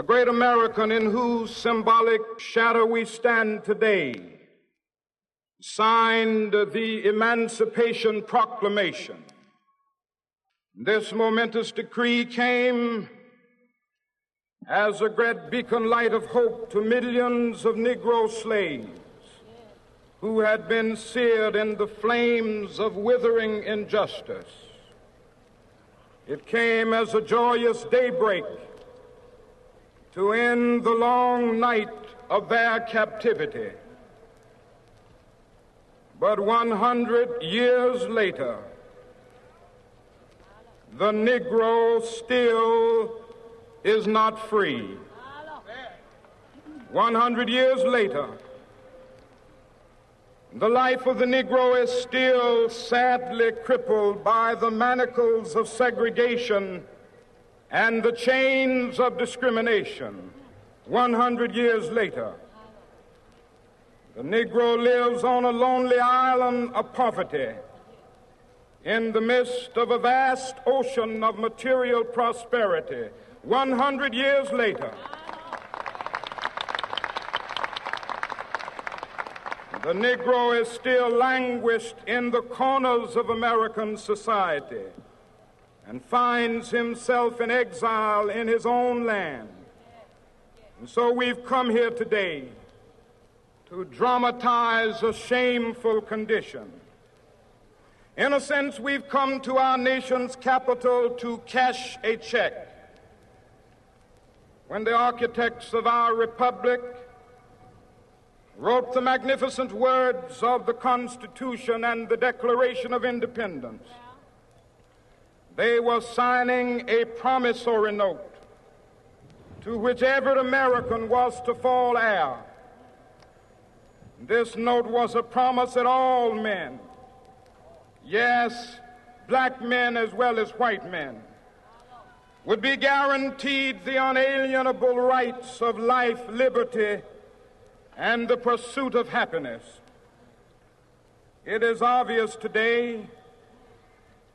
a great American in whose symbolic shadow we stand today, signed the Emancipation Proclamation. This momentous decree came as a great beacon light of hope to millions of Negro slaves who had been seared in the flames of withering injustice. It came as a joyous daybreak to end the long night of their captivity. But 100 years later, the Negro still is not free. 100 years later, the life of the Negro is still sadly crippled by the manacles of segregation and the chains of discrimination. 100 years later, the Negro lives on a lonely island of poverty in the midst of a vast ocean of material prosperity. 100 years later, the Negro is still languished in the corners of American society and finds himself in exile in his own land. And so we've come here today to dramatize a shameful condition. In a sense, we've come to our nation's capital to cash a check. When the architects of our republic wrote the magnificent words of the Constitution and the Declaration of Independence, they were signing a promissory note to which every American was to fall heir. This note was a promise that all men, yes, black men as well as white men, would be guaranteed the unalienable rights of life, liberty, and the pursuit of happiness. It is obvious today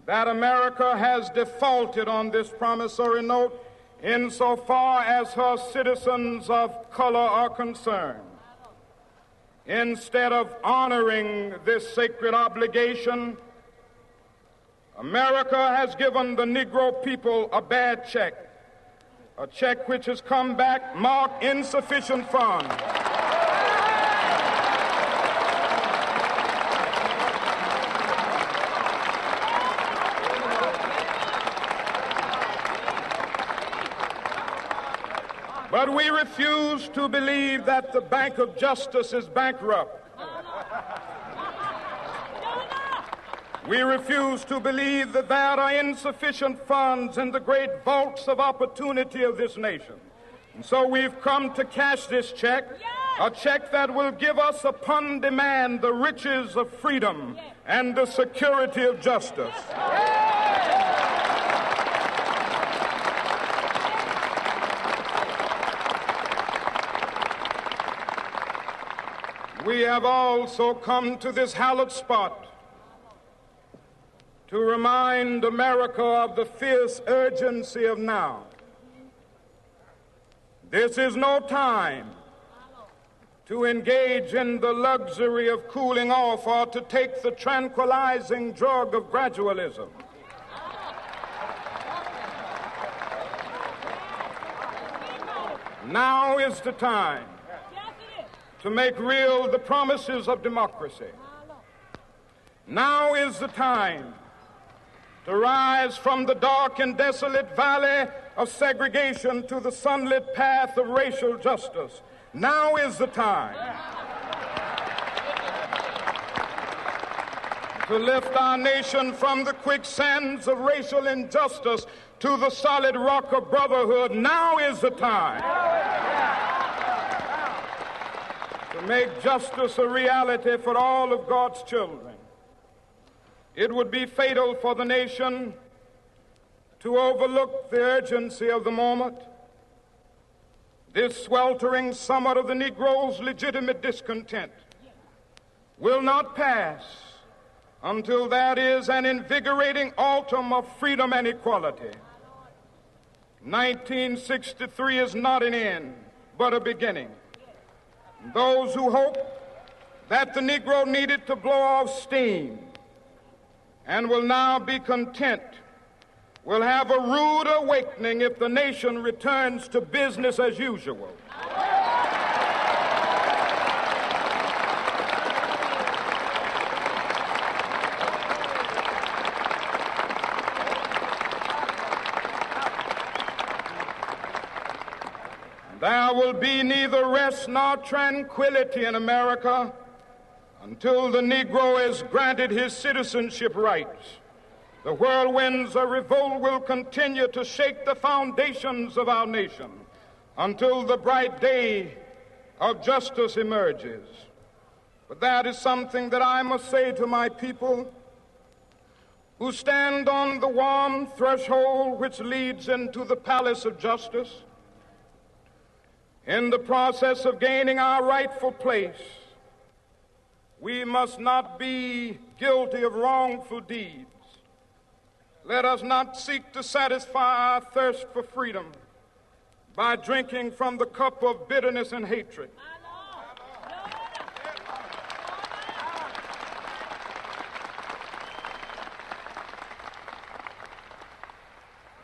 that America has defaulted on this promissory note insofar as her citizens of color are concerned. Instead of honoring this sacred obligation, America has given the Negro people a bad check, a check which has come back marked insufficient funds. But we refuse to believe that the Bank of Justice is bankrupt. We refuse to believe that there are insufficient funds in the great vaults of opportunity of this nation. And so we've come to cash this check, a check that will give us upon demand the riches of freedom and the security of justice. We have also come to this hallowed spot to remind America of the fierce urgency of now. This is no time to engage in the luxury of cooling off or to take the tranquilizing drug of gradualism. Now is the time to make real the promises of democracy. Now is the time to rise from the dark and desolate valley of segregation to the sunlit path of racial justice. Now is the time to lift our nation from the quicksands of racial injustice to the solid rock of brotherhood. Now is the time to make justice a reality for all of God's children. It would be fatal for the nation to overlook the urgency of the moment. This sweltering summit of the Negro's legitimate discontent will not pass until there is an invigorating autumn of freedom and equality. 1963 is not an end, but a beginning. Those who hope that the Negro needed to blow off steam and will now be content will have a rude awakening if the nation returns to business as usual. There will be neither rest nor tranquility in America until the Negro is granted his citizenship rights. The whirlwinds of revolt will continue to shake the foundations of our nation until the bright day of justice emerges. But that is something that I must say to my people who stand on the warm threshold which leads into the palace of justice. In the process of gaining our rightful place, we must not be guilty of wrongful deeds. Let us not seek to satisfy our thirst for freedom by drinking from the cup of bitterness and hatred.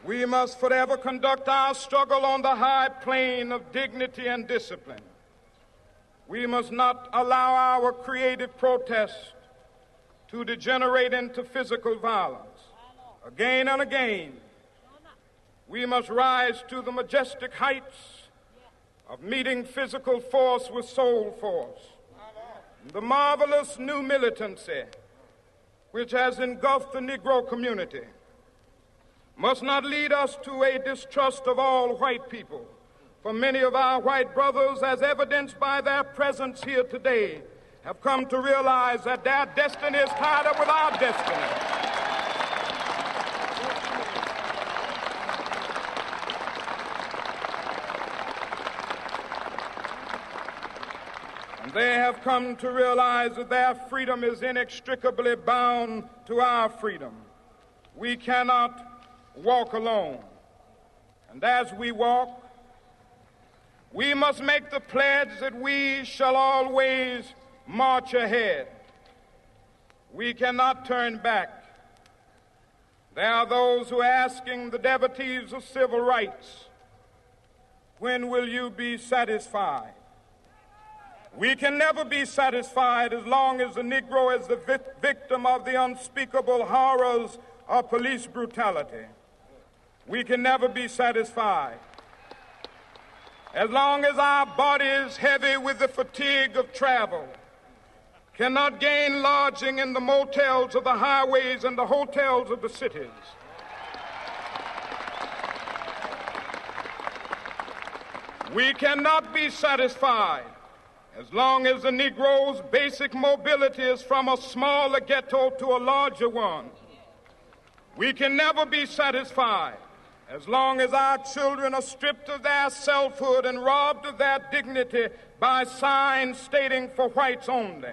We must forever conduct our struggle on the high plane of dignity and discipline. We must not allow our creative protest to degenerate into physical violence. Again and again, we must rise to the majestic heights of meeting physical force with soul force. The marvelous new militancy which has engulfed the Negro community must not lead us to a distrust of all white people. For many of our white brothers, as evidenced by their presence here today, have come to realize that their destiny is tied up with our destiny. And they have come to realize that their freedom is inextricably bound to our freedom. We cannot walk alone. And as we walk, we must make the pledge that we shall always march ahead. We cannot turn back. There are those who are asking the devotees of civil rights, when will you be satisfied? We can never be satisfied as long as the Negro is the victim of the unspeakable horrors of police brutality. We can never be satisfied as long as our body is heavy with the fatigue of travel, cannot gain lodging in the motels of the highways and the hotels of the cities. We cannot be satisfied as long as the Negro's basic mobility is from a smaller ghetto to a larger one. We can never be satisfied as long as our children are stripped of their selfhood and robbed of their dignity by signs stating for whites only.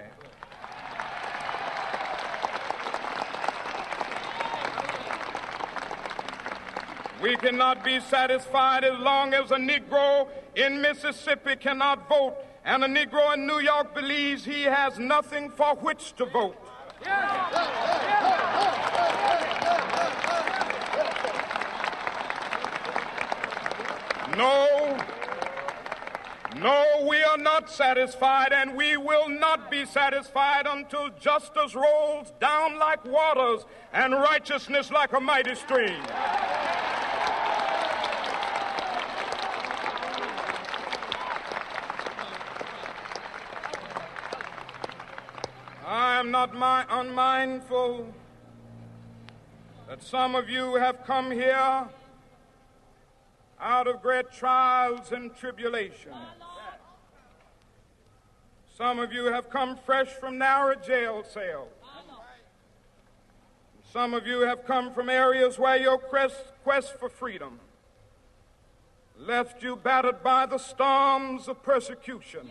We cannot be satisfied as long as a Negro in Mississippi cannot vote and a Negro in New York believes he has nothing for which to vote. No, we are not satisfied, and we will not be satisfied until justice rolls down like waters and righteousness like a mighty stream. I am not unmindful that some of you have come here out of great trials and tribulations. Some of you have come fresh from narrow jail cells. Some of you have come from areas where your quest for freedom left you battered by the storms of persecution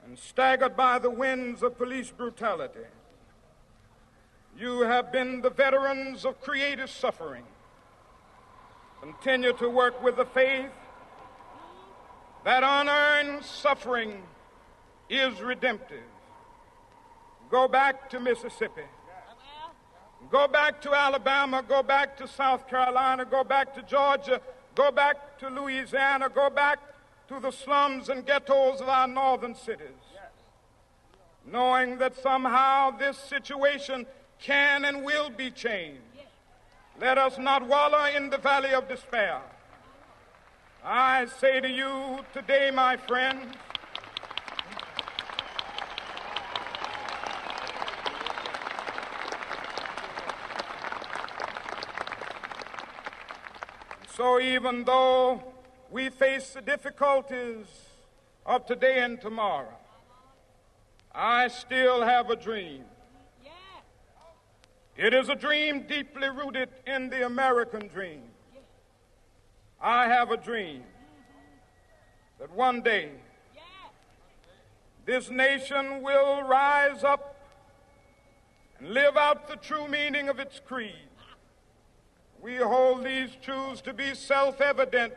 and staggered by the winds of police brutality. You have been the veterans of creative suffering, Continue to work with the faith that unearned suffering is redemptive. Go back to Mississippi. Go back to Alabama. Go back to South Carolina. Go back to Georgia. Go back to Louisiana. Go back to the slums and ghettos of our northern cities. Knowing that somehow this situation can and will be changed. Let us not wallow in the valley of despair. I say to you today, my friends, so even though we face the difficulties of today and tomorrow, I still have a dream. It is a dream deeply rooted in the American dream. I have a dream that one day this nation will rise up and live out the true meaning of its creed. We hold these truths to be self-evident,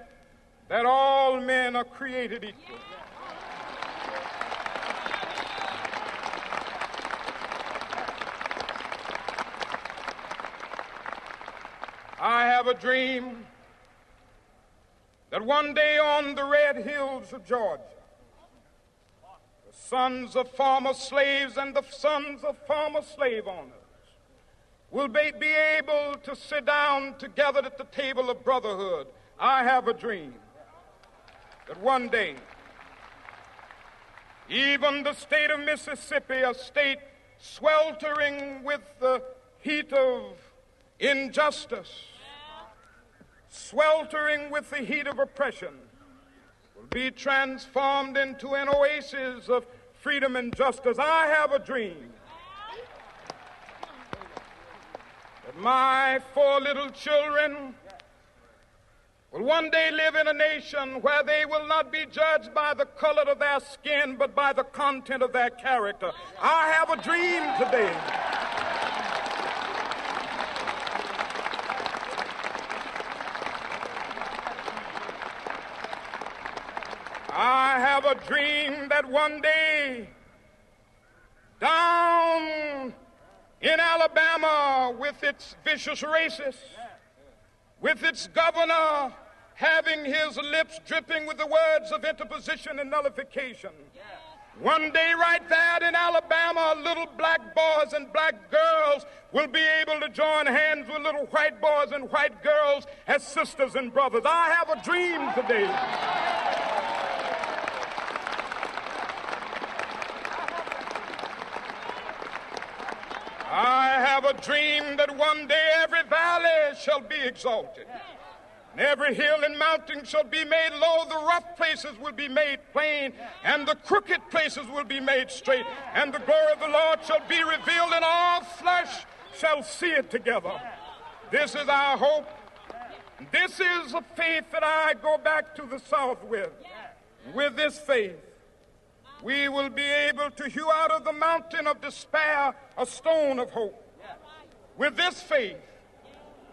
that all men are created equal. I have a dream that one day on the red hills of Georgia, the sons of former slaves and the sons of former slave owners will be able to sit down together at the table of brotherhood. I have a dream that one day, even the state of Mississippi, a state sweltering with the heat of injustice, sweltering with the heat of oppression, will be transformed into an oasis of freedom and justice. I have a dream that my 4 little children will one day live in a nation where they will not be judged by the color of their skin, but by the content of their character. I have a dream today I have a dream that one day down in Alabama, with its vicious racists, with its governor having his lips dripping with the words of interposition and nullification, one day right there in Alabama, little black boys and black girls will be able to join hands with little white boys and white girls as sisters and brothers. I have a dream today I have a dream that one day every valley shall be exalted, and every hill and mountain shall be made low. The rough places will be made plain, and the crooked places will be made straight, and the glory of the Lord shall be revealed, and all flesh shall see it together. This is our hope. This is a faith that I go back to the South with. With this faith, we will be able to hew out of the mountain of despair a stone of hope. With this faith,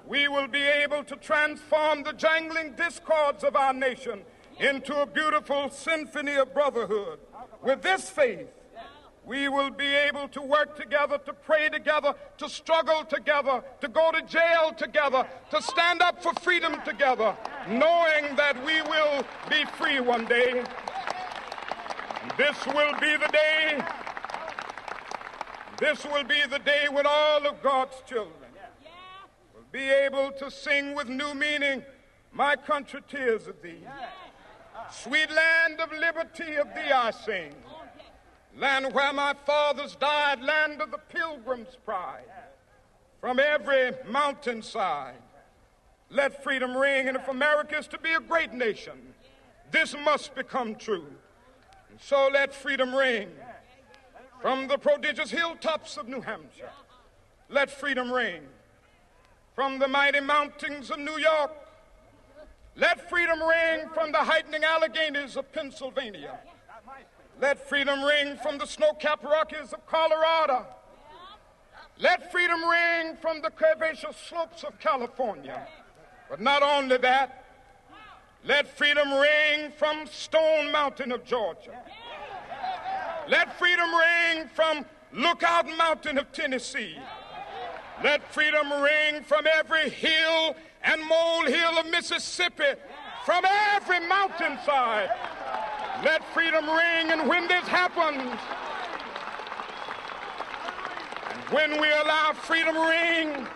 we will be able to transform the jangling discords of our nation into a beautiful symphony of brotherhood. With this faith, we will be able to work together, to pray together, to struggle together, to go to jail together, to stand up for freedom together, knowing that we will be free one day. This will be the day when all of God's children will be able to sing with new meaning, "My country, tears of thee. Sweet land of liberty, of thee I sing. Land where my fathers died, land of the pilgrim's pride. From every mountainside, let freedom ring. And if America is to be a great nation, this must become true. And so let freedom ring from the prodigious hilltops of New Hampshire. Let freedom ring from the mighty mountains of New York. Let freedom ring from the heightening Alleghanies of Pennsylvania. Let freedom ring from the snow-capped Rockies of Colorado. Let freedom ring from the curvaceous slopes of California. But not only that, let freedom ring from Stone Mountain of Georgia. Let freedom ring from Lookout Mountain of Tennessee. Let freedom ring from every hill and molehill of Mississippi, from every mountainside. Let freedom ring, and when this happens, and when we allow freedom ring,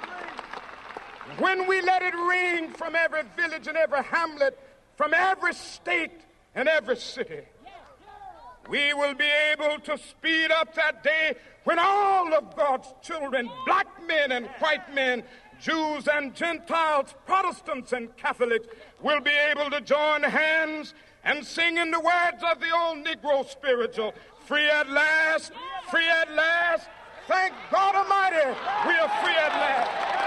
when we let it ring from every village and every hamlet, from every state and every city, we will be able to speed up that day when all of God's children, black men and white men, Jews and Gentiles, Protestants and Catholics, will be able to join hands and sing in the words of the old Negro spiritual, free at last, thank God Almighty, we are free at last.